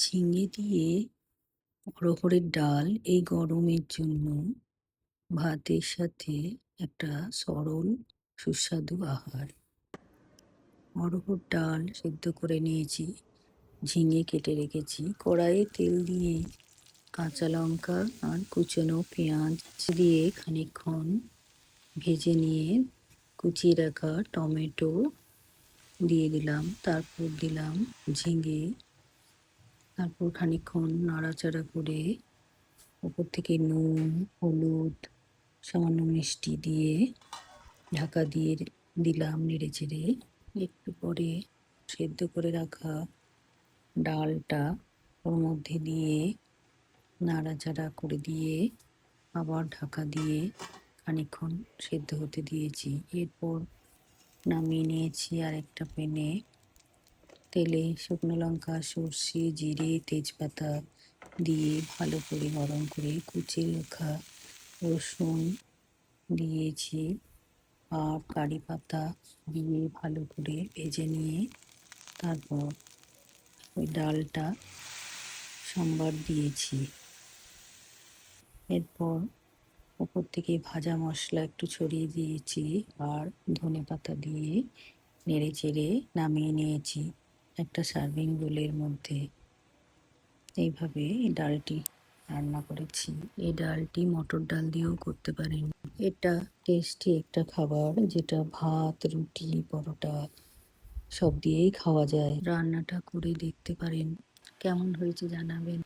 ঝিঙে দিয়ে অড়হরের ডাল এই গরমের জন্য ভাতের সাথে একটা সরল সুস্বাদু আহার। অড়হর ডাল সেদ্ধ করে নিয়েছি, ঝিঙে কেটে রেখেছি। কড়াইয়ে তেল দিয়ে কাঁচা লঙ্কা আর কুচনো পেঁয়াজ দিয়ে খানিকক্ষণ ভেজে নিয়ে কুচিয়ে রাখা টমেটো দিয়ে দিলাম, তারপর দিলাম ঝিঙে, তারপর খানিকক্ষণ নাড়াচাড়া করে উপর থেকে নুন, হলুদ, সামান্য মিষ্টি দিয়ে ঢাকা দিয়ে দিলাম নেড়েচেড়ে। একটু পরে সেদ্ধ করে রাখা ডালটা ওর মধ্যে দিয়ে নাড়াচাড়া করে দিয়ে আবার ঢাকা দিয়ে খানিকক্ষণ সেদ্ধ হতে দিয়েছি। এরপর নামিয়ে নিয়েছি আর একটা প্যানে। তেলে শুকনো লঙ্কা, সর্ষে, জিরে, তেজপাতা দিয়ে ভালো করে গরম করে কুচিয়ে রাখা রসুন দিয়েছি আর কারি পাতা দিয়ে ভালো করে ভেজে নিয়ে তারপর ওই ডালটা সম্বার দিয়েছি। এরপর উপর থেকে ভাজা মশলা একটু ছড়িয়ে দিয়েছি আর ধনেপাতা দিয়ে নেড়ে চেড়ে নামিয়ে নিয়েছি একটা সার্ভিং বোলের মধ্যে। এইভাবে এই ডালটি রান্না করেছি। এই ডালটি মটর ডাল দিয়েও করতে পারেন। এটা টেস্টি একটা খাবার, যেটা ভাত, রুটি, পরোটা সব দিয়েই খাওয়া যায়। রান্নাটা করে দেখতে পারেন, কেমন হয়েছে জানাবেন।